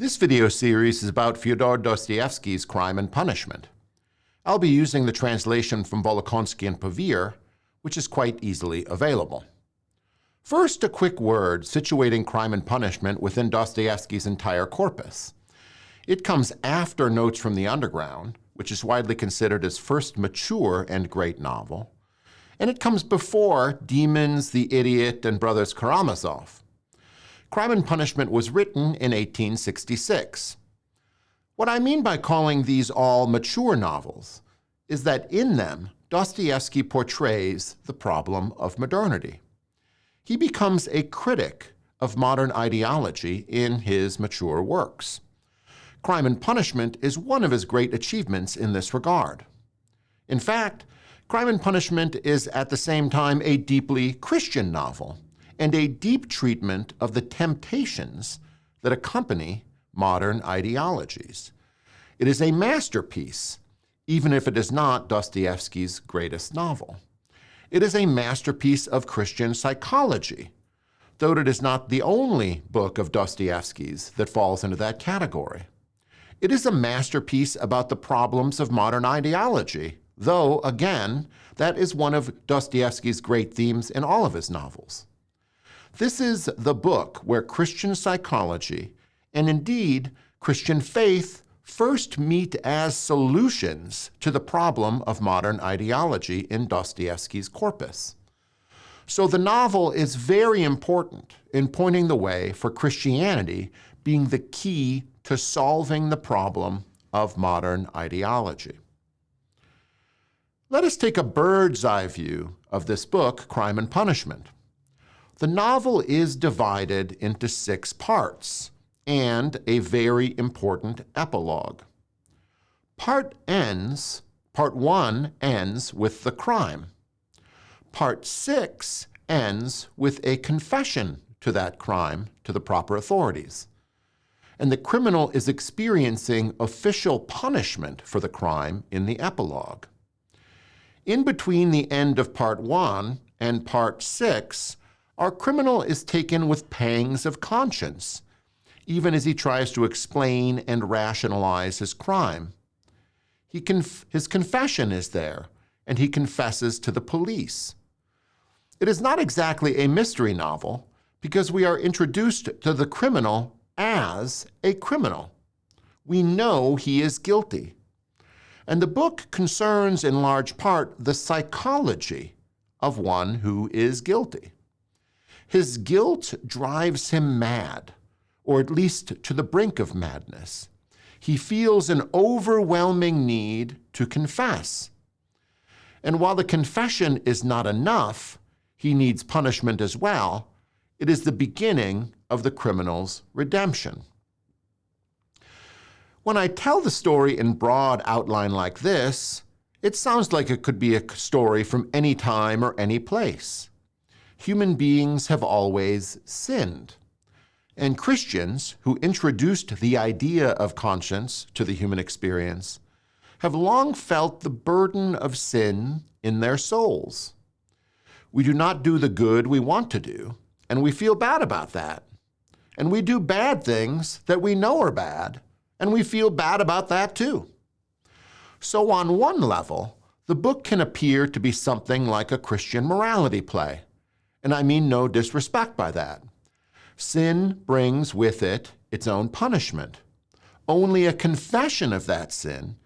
This video series is about Fyodor Dostoevsky's Crime and Punishment. I'll be using the translation from Volokhonsky and Pavir, which is quite easily available. First, a quick word situating Crime and Punishment within Dostoevsky's entire corpus. It comes after Notes from the Underground, which is widely considered his first mature and great novel, and it comes before Demons, The Idiot, and Brothers Karamazov. Crime and Punishment was written in 1866. What I mean by calling these all mature novels is that in them, Dostoevsky portrays the problem of modernity. He becomes a critic of modern ideology in his mature works. Crime and Punishment is one of his great achievements in this regard. In fact, Crime and Punishment is at the same time a deeply Christian novel and a deep treatment of the temptations that accompany modern ideologies. It is a masterpiece, even if it is not Dostoevsky's greatest novel. It is a masterpiece of Christian psychology, though it is not the only book of Dostoevsky's that falls into that category. It is a masterpiece about the problems of modern ideology, though, again, that is one of Dostoevsky's great themes in all of his novels. This is the book where Christian psychology, and indeed Christian faith, first meet as solutions to the problem of modern ideology in Dostoevsky's corpus. So the novel is very important in pointing the way for Christianity being the key to solving the problem of modern ideology. Let us take a bird's eye view of this book, Crime and Punishment. The novel is divided into 6 parts and a very important epilogue. Part 1 ends with the crime. Part 6 ends with a confession to that crime to the proper authorities. And the criminal is experiencing official punishment for the crime in the epilogue. In between the end of Part 1 and Part 6, our criminal is taken with pangs of conscience, even as he tries to explain and rationalize his crime. His confession is there, and he confesses to the police. It is not exactly a mystery novel, because we are introduced to the criminal as a criminal. We know he is guilty. And the book concerns in large part the psychology of one who is guilty. His guilt drives him mad, or at least to the brink of madness. He feels an overwhelming need to confess. And while the confession is not enough, he needs punishment as well. It is the beginning of the criminal's redemption. When I tell the story in broad outline like this, it sounds like it could be a story from any time or any place. Human beings have always sinned. And Christians, who introduced the idea of conscience to the human experience, have long felt the burden of sin in their souls. We do not do the good we want to do, and we feel bad about that. And we do bad things that we know are bad, and we feel bad about that too. So on one level, the book can appear to be something like a Christian morality play. And I mean no disrespect by that. Sin brings with it its own punishment. Only a confession of that sin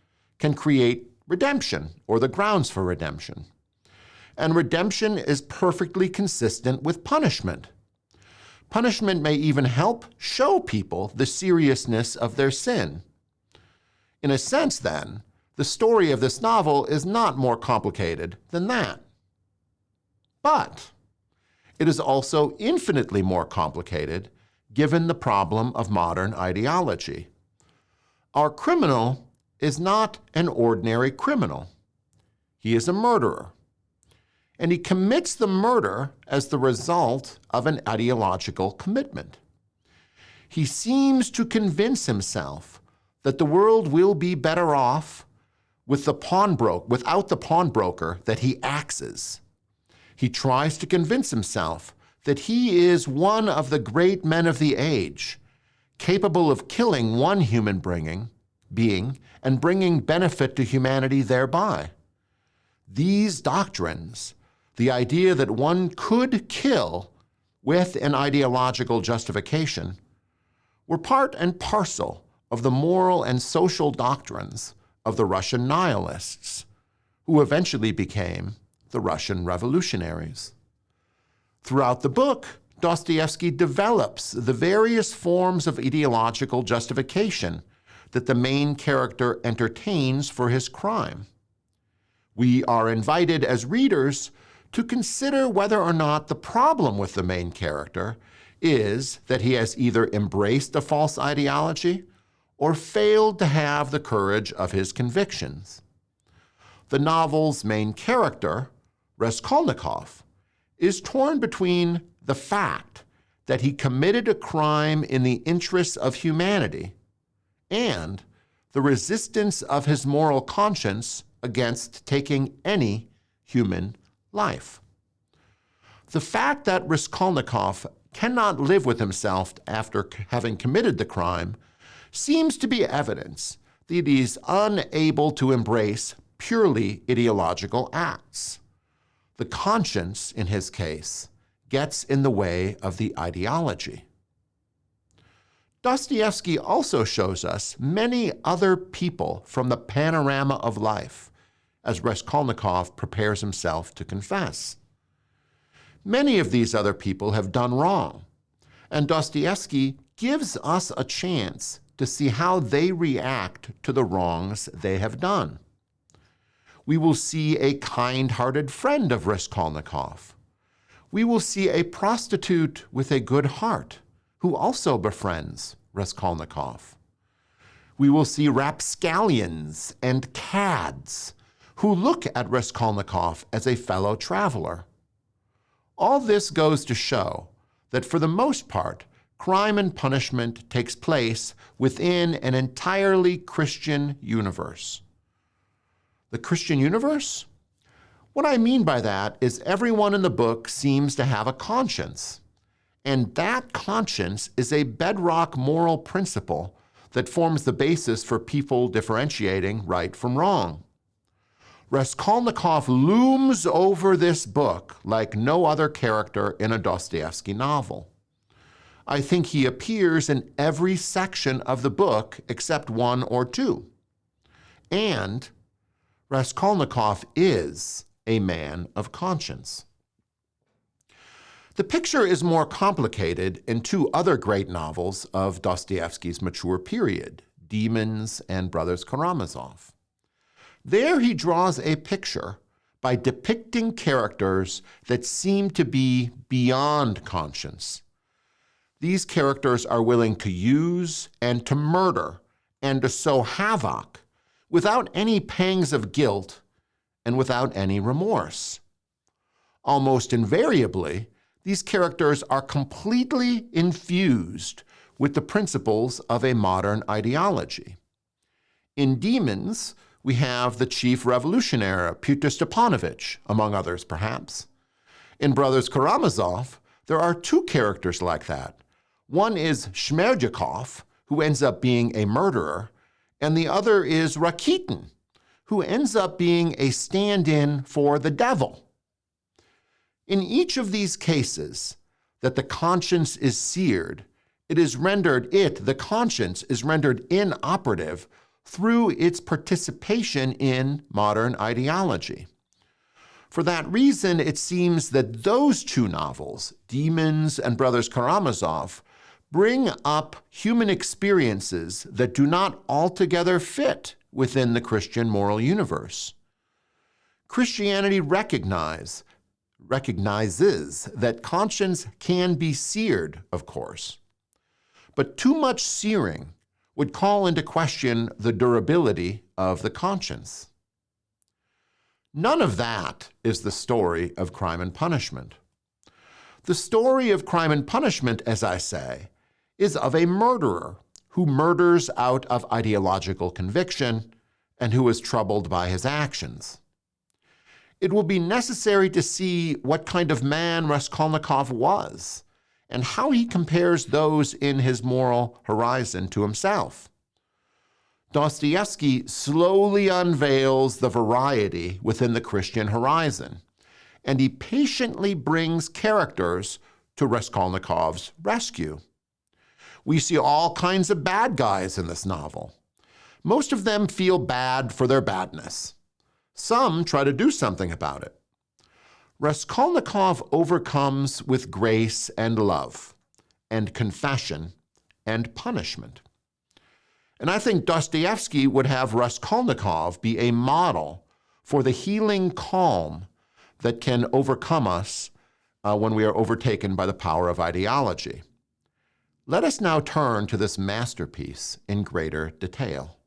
can create redemption, or the grounds for redemption. And redemption is perfectly consistent with punishment. Punishment may even help show people the seriousness of their sin. In a sense, then, the story of this novel is not more complicated than that. But it is also infinitely more complicated given the problem of modern ideology. Our criminal is not an ordinary criminal. He is a murderer. And he commits the murder as the result of an ideological commitment. He seems to convince himself that the world will be better off without the pawnbroker that he axes. He tries to convince himself that he is one of the great men of the age, capable of killing one human being and bringing benefit to humanity thereby. These doctrines, the idea that one could kill with an ideological justification, were part and parcel of the moral and social doctrines of the Russian nihilists, who eventually became the Russian revolutionaries. Throughout the book, Dostoevsky develops the various forms of ideological justification that the main character entertains for his crime. We are invited as readers to consider whether or not the problem with the main character is that he has either embraced a false ideology or failed to have the courage of his convictions. The novel's main character, Raskolnikov, is torn between the fact that he committed a crime in the interests of humanity and the resistance of his moral conscience against taking any human life. The fact that Raskolnikov cannot live with himself after having committed the crime seems to be evidence that he is unable to embrace purely ideological acts. The conscience, in his case, gets in the way of the ideology. Dostoevsky also shows us many other people from the panorama of life as Raskolnikov prepares himself to confess. Many of these other people have done wrong, and Dostoevsky gives us a chance to see how they react to the wrongs they have done. We will see a kind-hearted friend of Raskolnikov. We will see a prostitute with a good heart who also befriends Raskolnikov. We will see rapscallions and cads who look at Raskolnikov as a fellow traveler. All this goes to show that for the most part, crime and punishment takes place within an entirely Christian universe. The Christian universe? What I mean by that is everyone in the book seems to have a conscience, and that conscience is a bedrock moral principle that forms the basis for people differentiating right from wrong. Raskolnikov looms over this book like no other character in a Dostoevsky novel. I think he appears in every section of the book except one or two. And Raskolnikov is a man of conscience. The picture is more complicated in two other great novels of Dostoevsky's mature period, Demons and Brothers Karamazov. There he draws a picture by depicting characters that seem to be beyond conscience. These characters are willing to use and to murder and to sow havoc without any pangs of guilt and without any remorse. Almost invariably, these characters are completely infused with the principles of a modern ideology. In Demons, we have the chief revolutionary, Pyotr Stepanovich, among others perhaps. In Brothers Karamazov, there are two characters like that. One is Shmerdyakov, who ends up being a murderer, and the other is Rakitin, who ends up being a stand-in for the devil. In each of these cases, that the conscience is seared, the conscience is rendered inoperative through its participation in modern ideology. For that reason, it seems that those two novels, Demons and Brothers Karamazov, bring up human experiences that do not altogether fit within the Christian moral universe. Christianity recognizes that conscience can be seared, of course, but too much searing would call into question the durability of the conscience. None of that is the story of Crime and Punishment. The story of Crime and Punishment, as I say, is of a murderer who murders out of ideological conviction and who is troubled by his actions. It will be necessary to see what kind of man Raskolnikov was and how he compares those in his moral horizon to himself. Dostoevsky slowly unveils the variety within the Christian horizon, and he patiently brings characters to Raskolnikov's rescue. We see all kinds of bad guys in this novel. Most of them feel bad for their badness. Some try to do something about it. Raskolnikov overcomes with grace and love, and confession and punishment. And I think Dostoevsky would have Raskolnikov be a model for the healing calm that can overcome us when we are overtaken by the power of ideology. Let us now turn to this masterpiece in greater detail.